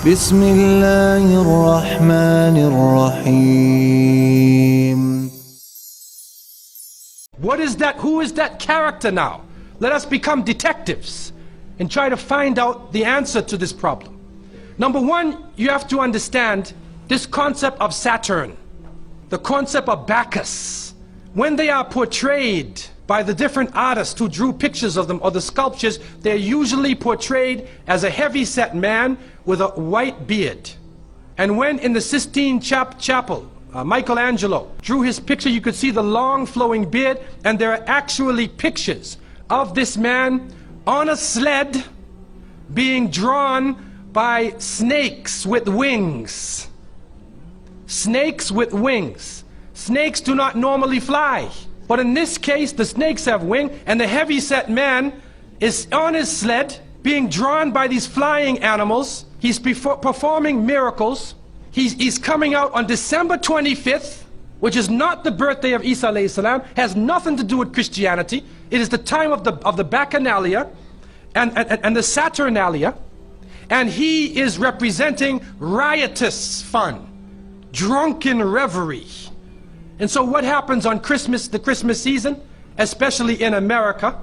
بسم الله الرحمن الرحيم. What is that? Who is that character now? Let us become detectives and try to find out the answer to this problem. Number one, you have to understand this concept of Saturn, the concept of Bacchus. When they are portrayed by the different artists who drew pictures of them or the sculptures, they're usually portrayed as a heavy-set man with a white beard. And when in the Sistine Chapel, Michelangelo drew his picture, you could see the long flowing beard, and there are actually pictures of this man on a sled being drawn by snakes with wings. Snakes with wings. Snakes do not normally fly, but in this case the snakes have wings, and the heavy-set man is on his sled being drawn by these flying animals. He's performing miracles. He's coming out on December 25th, which is not the birthday of Isa alayhi salam, has nothing to do with Christianity. It is the time of the Bacchanalia and the Saturnalia, and he is representing riotous fun, drunken reverie. And so what happens on Christmas, the Christmas season, especially in America?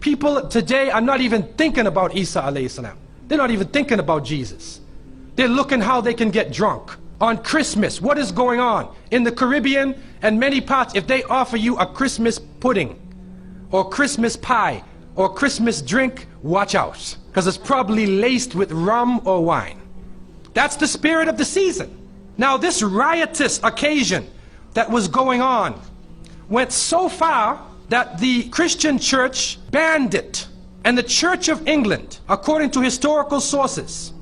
People today are not even thinking about Isa alayhi salam. They're not even thinking about Jesus. They're looking how they can get drunk. On Christmas, what is going on? In the Caribbean and many parts, if they offer you a Christmas pudding or Christmas pie or Christmas drink, watch out, because it's probably laced with rum or wine. That's the spirit of the season. Now this riotous occasion that was going on went so far that the Christian church banned it. And the Church of England, according to historical sources,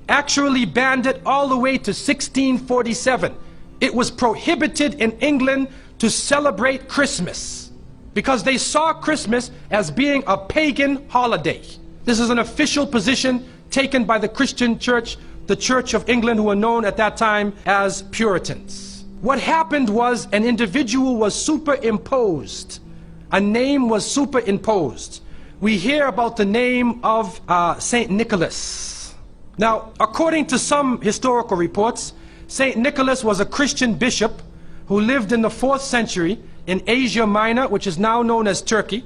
actually banned it all the way to 1647. It was prohibited in England to celebrate Christmas because they saw Christmas as being a pagan holiday. This is an official position taken by the Christian church, the Church of England, who were known at that time as Puritans. What happened was an individual was superimposed. A name was superimposed. We hear about the name of Saint Nicholas. Now, according to some historical reports, Saint Nicholas was a Christian bishop who lived in the 4th century in Asia Minor, which is now known as Turkey.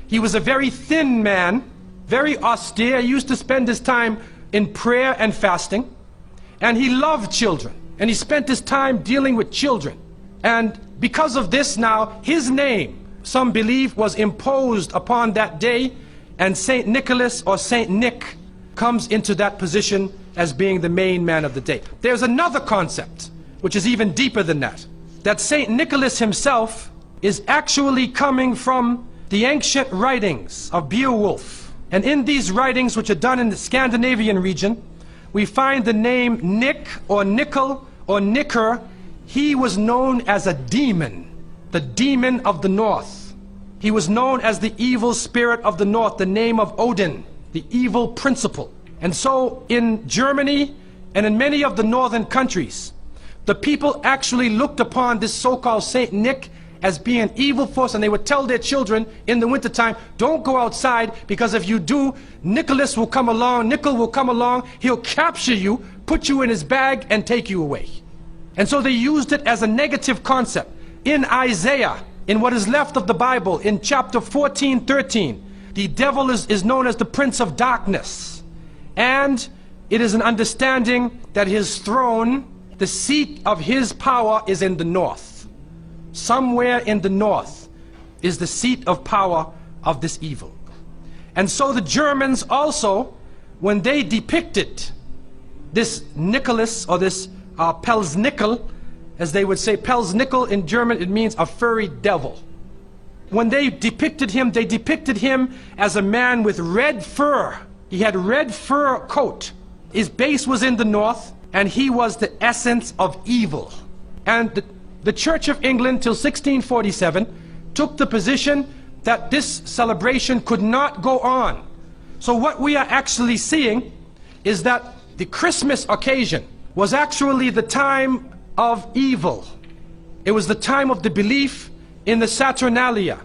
He was a very thin man, very austere. He used to spend his time in prayer and fasting. And he loved children. And he spent his time dealing with children. And because of this now, his name, some believe, was imposed upon that day. And Saint Nicholas, or Saint Nick, comes into that position as being the main man of the day. There's another concept, which is even deeper than that. That Saint Nicholas himself is actually coming from the ancient writings of Beowulf. And in these writings, which are done in the Scandinavian region, we find the name Nick or Nickel or Nicker. He was known as a demon, the demon of the north. He was known as the evil spirit of the north, the name of Odin, the evil principle. And so in Germany and in many of the northern countries, the people actually looked upon this so-called Saint Nick as being an evil force, and they would tell their children in the wintertime, don't go outside, because if you do, Nicholas will come along, Nickel will come along, he'll capture you, put you in his bag, and take you away. And so they used it as a negative concept. In Isaiah, in what is left of the Bible, in chapter 14:13, the devil is known as the prince of darkness. And it is an understanding that his throne, the seat of his power, is in the north. Somewhere in the north is the seat of power of this evil. And so the Germans also, when they depicted this Nicholas, or this Pelsnickel, as they would say, Pelsnickel in German, it means a furry devil. When they depicted him as a man with red fur. He had red fur coat. His base was in the north, and he was the essence of evil. And the Church of England till 1647 took the position that this celebration could not go on. So what we are actually seeing is that the Christmas occasion was actually the time of evil. It was the time of the belief in the Saturnalia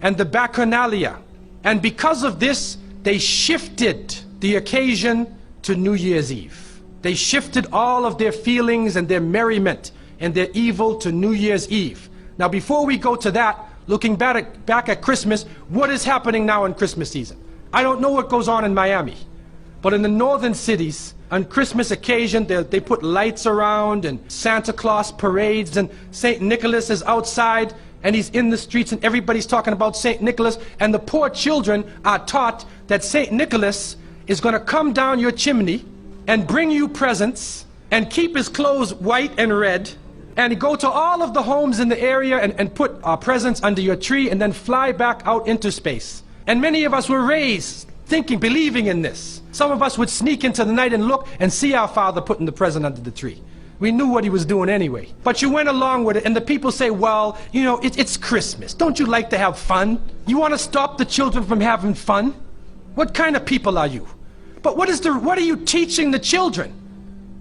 and the Bacchanalia. And because of this, they shifted the occasion to New Year's Eve. They shifted all of their feelings and their merriment and their evil to New Year's Eve. Now, before we go to that, looking back at Christmas, what is happening now in Christmas season? I don't know what goes on in Miami, but in the northern cities, on Christmas occasion, they put lights around and Santa Claus parades, and St. Nicholas is outside and he's in the streets and everybody's talking about St. Nicholas, and the poor children are taught that St. Nicholas is going to come down your chimney and bring you presents and keep his clothes white and red and go to all of the homes in the area and put presents under your tree and then fly back out into space. And many of us were raised thinking, believing in this. Some of us would sneak into the night and look and see our father putting the present under the tree. We knew what he was doing anyway. But you went along with it, and the people say, well, you know, it's Christmas. Don't you like to have fun? You want to stop the children from having fun? What kind of people are you? But what are you teaching the children?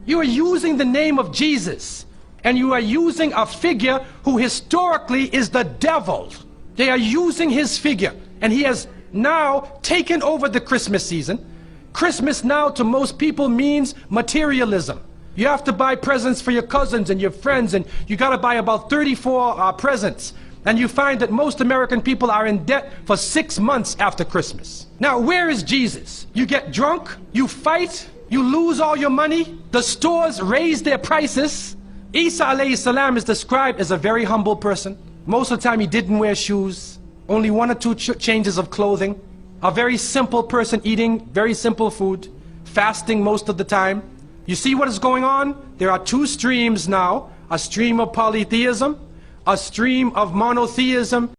You are using the name of Jesus, and you are using a figure who historically is the devil. They are using his figure, and he has now taken over the Christmas season. Christmas now to most people means materialism. You have to buy presents for your cousins and your friends, and you got to buy about 34 presents. And you find that most American people are in debt for 6 months after Christmas. Now, where is Jesus? You get drunk, you fight, you lose all your money, the stores raise their prices. Isa alayhi salam is described as a very humble person. Most of the time he didn't wear shoes, only 1 or 2 changes of clothing. A very simple person eating very simple food, fasting most of the time. You see what is going on? There are 2 streams now, a stream of polytheism, a stream of monotheism.